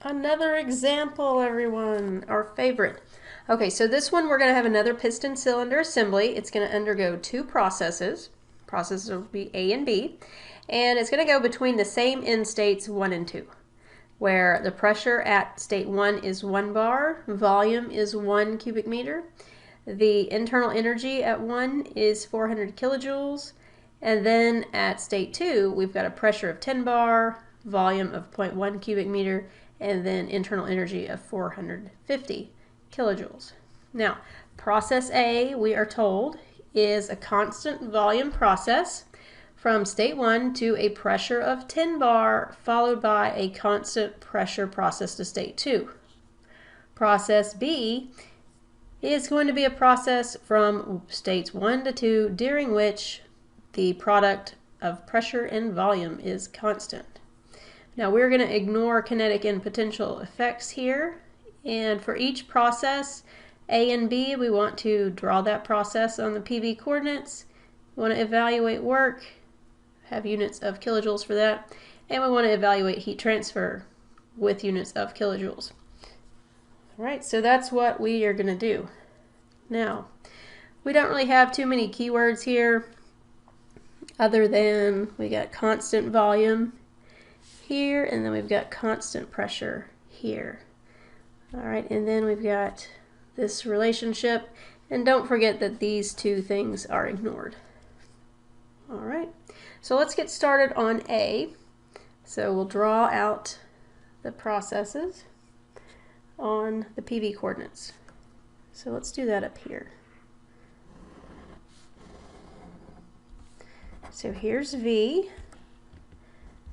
Another example, everyone, our favorite. Okay, so this one we're going to have another piston cylinder assembly. It's going to undergo two processes. Processes will be A and B, and it's going to go between the same end states 1 and 2, where the pressure at state 1 is 1 bar, volume is 1 cubic meter, the internal energy at 1 is 400 kilojoules, and then at state 2 we've got a pressure of 10 bar, volume of 0.1 cubic meter, and then internal energy of 450 kilojoules. Now, process A, we are told, is a constant volume process from state 1 to a pressure of 10 bar, followed by a constant pressure process to state 2. Process B is going to be a process from states 1 to 2, during which the product of pressure and volume is constant. Now we're going to ignore kinetic and potential effects here, and for each process, A and B, we want to draw that process on the PV coordinates. We want to evaluate work, have units of kilojoules for that, and we want to evaluate heat transfer with units of kilojoules. All right, so that's what we are going to do. Now, we don't really have too many keywords here other than we got constant volume here, and then we've got constant pressure here. All right, and then we've got this relationship, and don't forget that these two things are ignored. All right, so let's get started on A. So we'll draw out the processes on the PV coordinates. So let's do that up here. So here's V,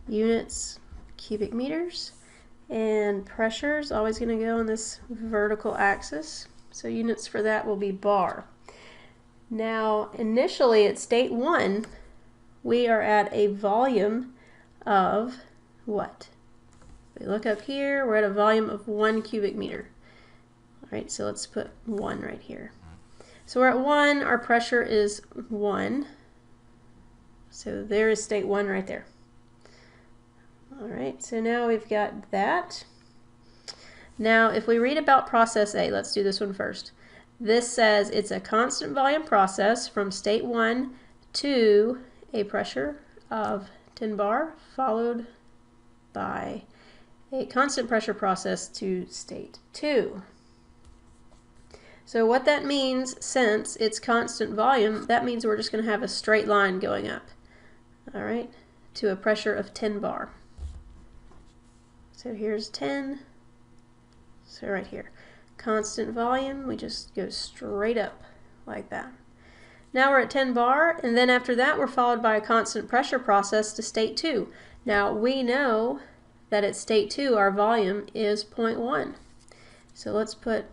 units cubic meters, and pressure is always going to go on this vertical axis, so units for that will be bar. Now initially at state 1 we are at a volume of what? We look up here, we're at a volume of 1 cubic meter. Alright, so let's put 1 right here. So we're at 1, our pressure is 1, so there is state 1 right there. Alright, so now we've got that. Now if we read about process A, let's do this one first. This says it's a constant volume process from state 1 to a pressure of 10 bar, followed by a constant pressure process to state 2. So what that means, since it's constant volume, that means we're just going to have a straight line going up, alright, to a pressure of 10 bar. So here's 10, so right here, constant volume, we just go straight up like that. Now we're at 10 bar, and then after that we're followed by a constant pressure process to state 2. Now we know that at state 2 our volume is 0.1. So let's put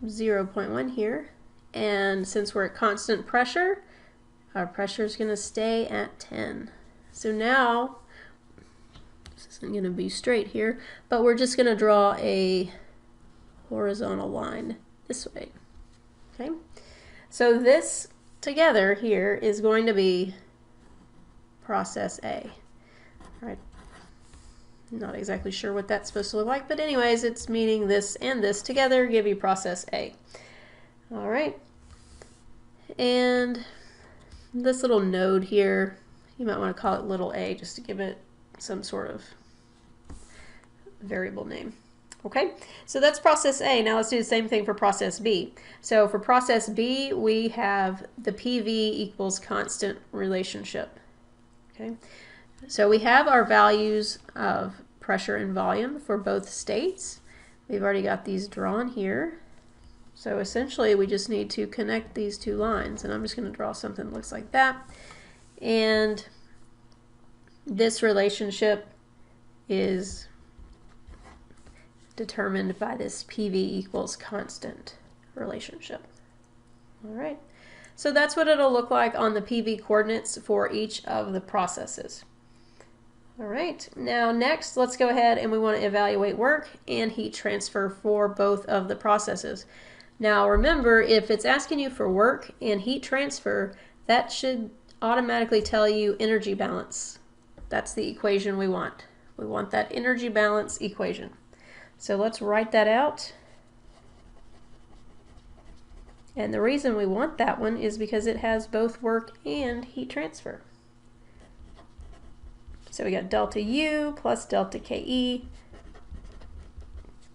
0.1 here, and since we're at constant pressure, our pressure is going to stay at 10. So now, this isn't going to be straight here, but we're just going to draw a horizontal line this way. Okay, so this together here is going to be process A. All right, not exactly sure what that's supposed to look like, but anyways, it's meaning this and this together give you process A. All right, and this little node here, you might want to call it little a just to give it some sort of variable name. Okay, so that's process A. Now let's do the same thing for process B. So for process B, we have the PV equals constant relationship. Okay, so we have our values of pressure and volume for both states. We've already got these drawn here. So essentially we just need to connect these two lines, and I'm just going to draw something that looks like that. And this relationship is determined by this PV equals constant relationship. All right, so that's what it'll look like on the PV coordinates for each of the processes. All right, now next let's go ahead and we want to evaluate work and heat transfer for both of the processes. Now remember, if it's asking you for work and heat transfer, that should automatically tell you energy balance. That's the equation we want. We want that energy balance equation. So let's write that out. And the reason we want that one is because it has both work and heat transfer. So we got delta U plus delta KE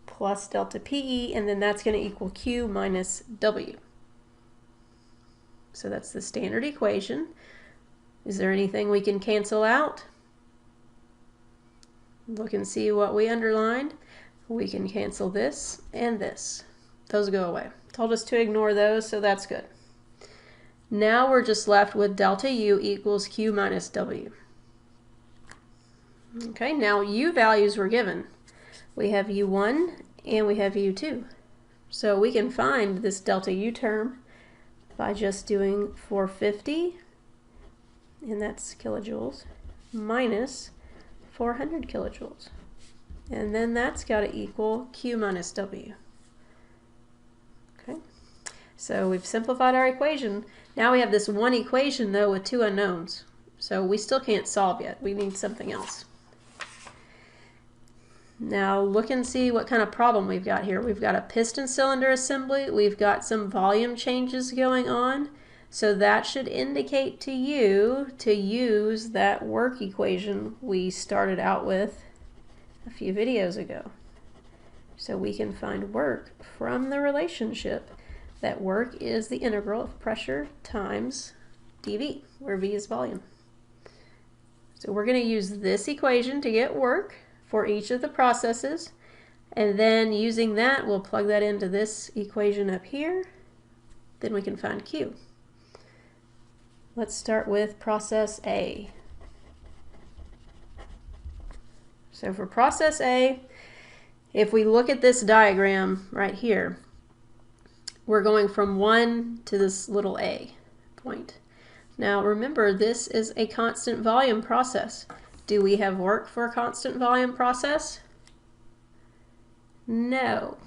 plus delta PE, and then that's going to equal Q minus W. So that's the standard equation. Is there anything we can cancel out? Look and see what we underlined. We can cancel this and this. Those go away. Told us to ignore those, so that's good. Now we're just left with delta U equals Q minus W. Okay, now U values were given. We have U1 and we have U2. So we can find this delta U term by just doing 450, and that's kilojoules, minus 400 kilojoules. And then that's got to equal Q minus W. Okay, so we've simplified our equation. Now we have this one equation though with two unknowns. So we still can't solve yet. We need something else. Now look and see what kind of problem we've got here. We've got a piston cylinder assembly. We've got some volume changes going on. So that should indicate to you to use that work equation we started out with a few videos ago. So we can find work from the relationship that work is the integral of pressure times dV, where V is volume. So we're going to use this equation to get work for each of the processes, and then using that we'll plug that into this equation up here. Then we can find Q. Let's start with process A. So for process A, if we look at this diagram right here, we're going from 1 to this little a point. Now remember, this is a constant volume process. Do we have work for a constant volume process? No,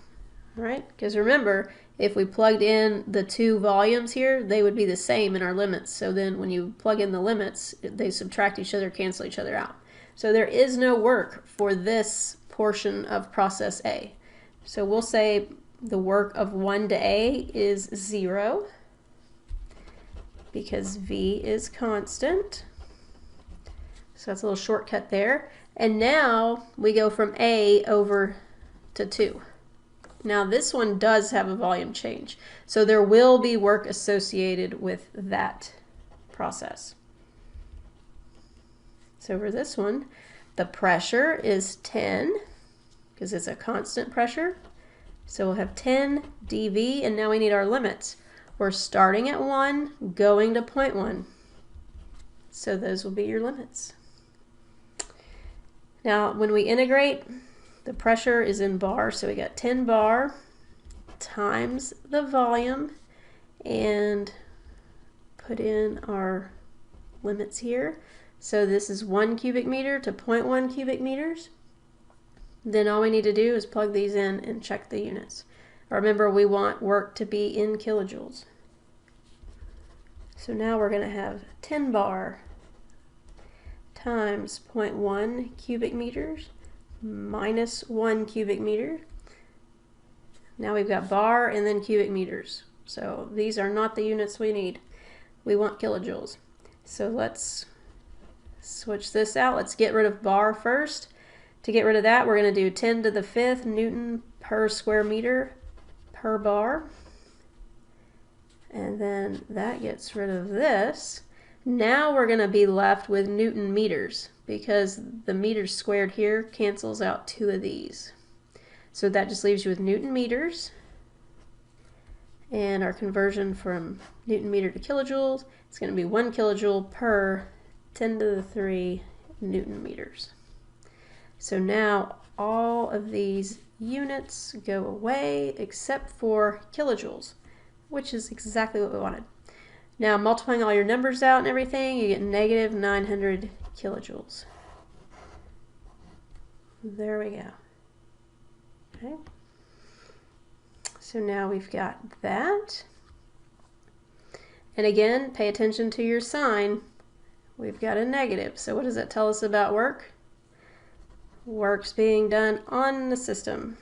right? Because remember, if we plugged in the two volumes here, they would be the same in our limits. So then when you plug in the limits, they subtract each other, cancel each other out. So there is no work for this portion of process A. So we'll say the work of 1 to A is 0 because V is constant. So that's a little shortcut there. And now we go from A over to 2. Now this one does have a volume change. So there will be work associated with that process. So for this one, the pressure is 10 because it's a constant pressure. So we'll have 10 dV, and now we need our limits. We're starting at 1, going to 0.1. So those will be your limits. Now when we integrate, the pressure is in bar, so we got 10 bar times the volume, and put in our limits here. So this is 1 cubic meter to 0.1 cubic meters. Then all we need to do is plug these in and check the units. Remember, we want work to be in kilojoules. So now we're going to have 10 bar times 0.1 cubic meters minus 1 cubic meter. Now we've got bar and then cubic meters. So these are not the units we need. We want kilojoules. So let's switch this out. Let's get rid of bar first. To get rid of that, we're going to do 10 to the 5th Newton per square meter per bar. And then that gets rid of this. Now we're going to be left with Newton meters because the meters squared here cancels out 2 of these. So that just leaves you with Newton meters. And our conversion from Newton meter to kilojoules is going to be 1 kilojoule per 10 to the 3 Newton meters. So now all of these units go away except for kilojoules, which is exactly what we wanted. Now multiplying all your numbers out and everything, you get negative 900 kilojoules. There we go. Okay. So now we've got that. And again, pay attention to your sign. We've got a negative. So what does that tell us about work? work's being done on the system.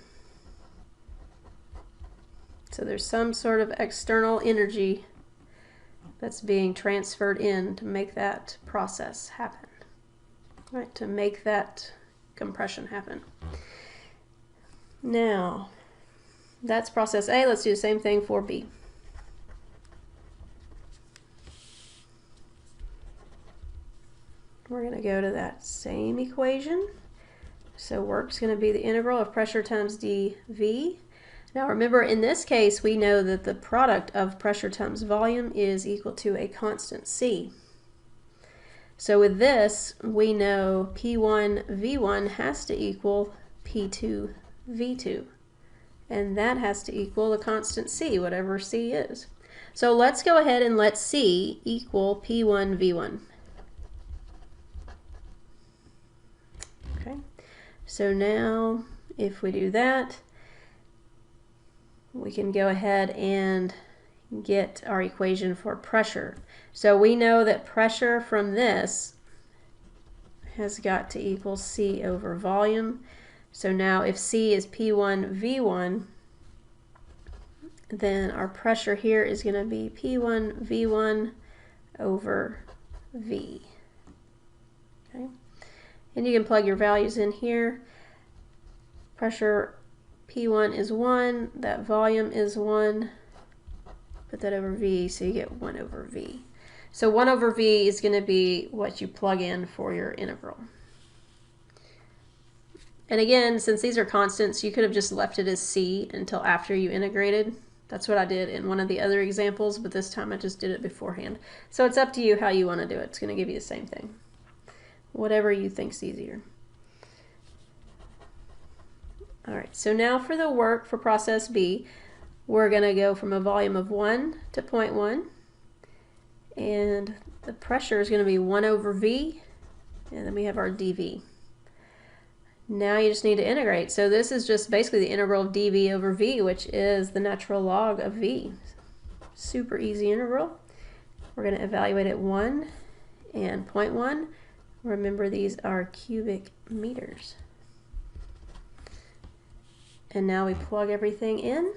So there's some sort of external energy that's being transferred in to make that process happen, right? To make that compression happen. Now, that's process A. Let's do the same thing for B. We're going to go to that same equation. So work's going to be the integral of pressure times dV. Now remember, in this case, we know that the product of pressure times volume is equal to a constant C. So with this, we know P1 V1 has to equal P2 V2. And that has to equal the constant C, whatever C is. So let's go ahead and let C equal P1 V1. Okay. So now, if we do that, we can go ahead and get our equation for pressure. So we know that pressure from this has got to equal C over volume. So now if C is P1 V1, then our pressure here is going to be P1 V1 over V. Okay. And you can plug your values in here. Pressure P1 is 1, that volume is 1, put that over V, so you get 1 over V. So 1 over V is going to be what you plug in for your integral. And again, since these are constants, you could have just left it as C until after you integrated. That's what I did in one of the other examples, but this time I just did it beforehand. So it's up to you how you want to do it. It's going to give you the same thing. Whatever you think's easier. All right, so now for the work for process B, we're going to go from a volume of 1 to 0.1, and the pressure is going to be 1 over V, and then we have our dV. Now you just need to integrate. So this is just basically the integral of dV over V, which is the natural log of V. Super easy integral. We're going to evaluate at 1 and 0.1. Remember, these are cubic meters. And now we plug everything in.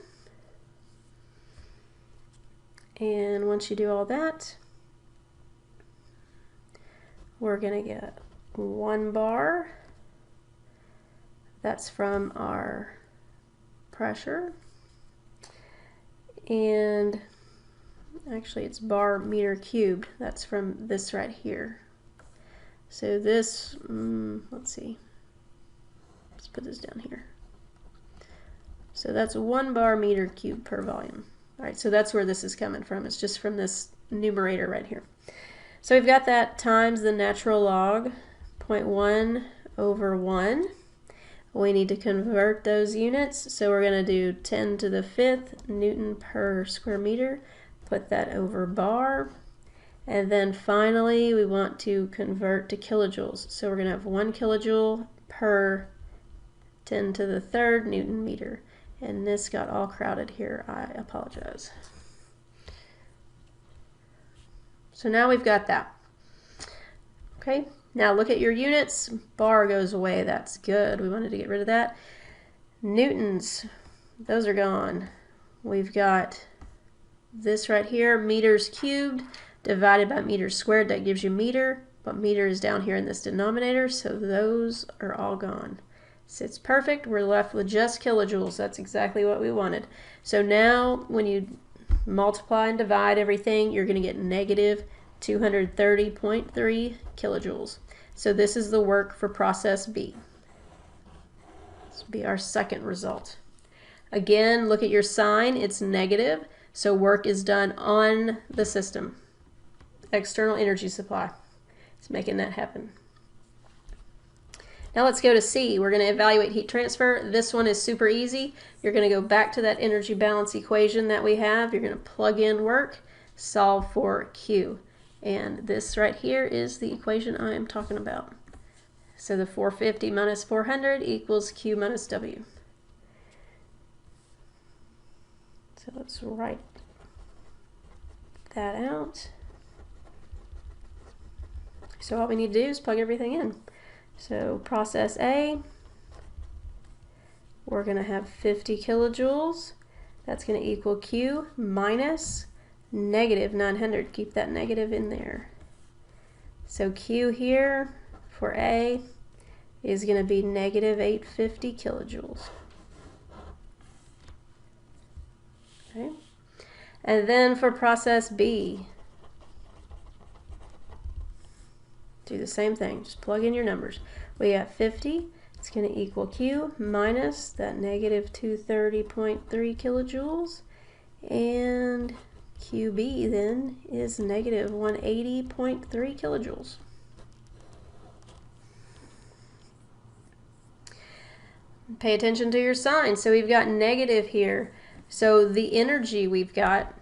And once you do all that, we're going to get 1 bar. That's from our pressure. And actually it's bar meter cubed. That's from this right here. So this, let's see. Let's put this down here. So that's 1 bar meter cubed per volume. All right, so that's where this is coming from. It's just from this numerator right here. So we've got that times the natural log, 0.1 over 1. We need to convert those units. So we're going to do 10 to the 5th Newton per square meter. Put that over bar. And then finally, we want to convert to kilojoules. So we're going to have 1 kilojoule per 10 to the 3rd Newton meter. And this got all crowded here. I apologize. So now we've got that. Okay, now look at your units. Bar goes away. That's good. We wanted to get rid of that. Newtons, those are gone. We've got this right here, meters cubed divided by meters squared. That gives you meter, but meter is down here in this denominator, so those are all gone. So it's perfect. We're left with just kilojoules. That's exactly what we wanted. So now when you multiply and divide everything, you're going to get negative 230.3 kilojoules. So this is the work for process B. This will be our second result. Again, look at your sign. It's negative, so work is done on the system. External energy supply. It's making that happen. Now let's go to C. We're going to evaluate heat transfer. This one is super easy. You're going to go back to that energy balance equation that we have. You're going to plug in work, solve for Q. And this right here is the equation I am talking about. So the 450 minus 400 equals Q minus W. So let's write that out. So all we need to do is plug everything in. So process A, we're going to have 50 kilojoules. That's going to equal Q minus negative 900. Keep that negative in there. So Q here for A is going to be negative 850 kilojoules. Okay. And then for process B, do the same thing. Just plug in your numbers. We got 50. It's going to equal Q minus that negative 230.3 kilojoules. And QB then is negative 180.3 kilojoules. Pay attention to your sign. So we've got negative here. So the energy we've got,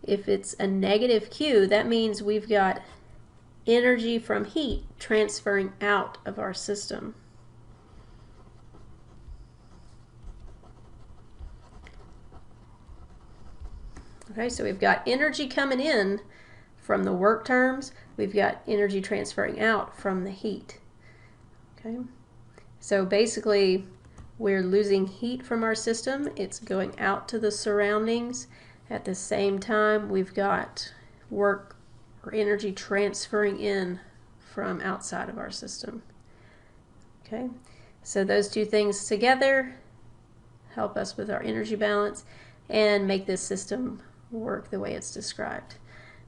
if it's a negative Q, that means we've got energy from heat transferring out of our system. Okay, so we've got energy coming in from the work terms. We've got energy transferring out from the heat. Okay, so basically we're losing heat from our system. It's going out to the surroundings. At the same time, we've got work or energy transferring in from outside of our system. Okay, so those two things together help us with our energy balance and make this system work the way it's described.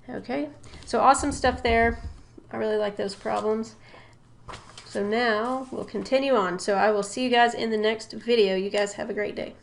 Okay, so awesome stuff there. I really like those problems. So now we'll continue on. So I will see you guys in the next video. You guys have a great day.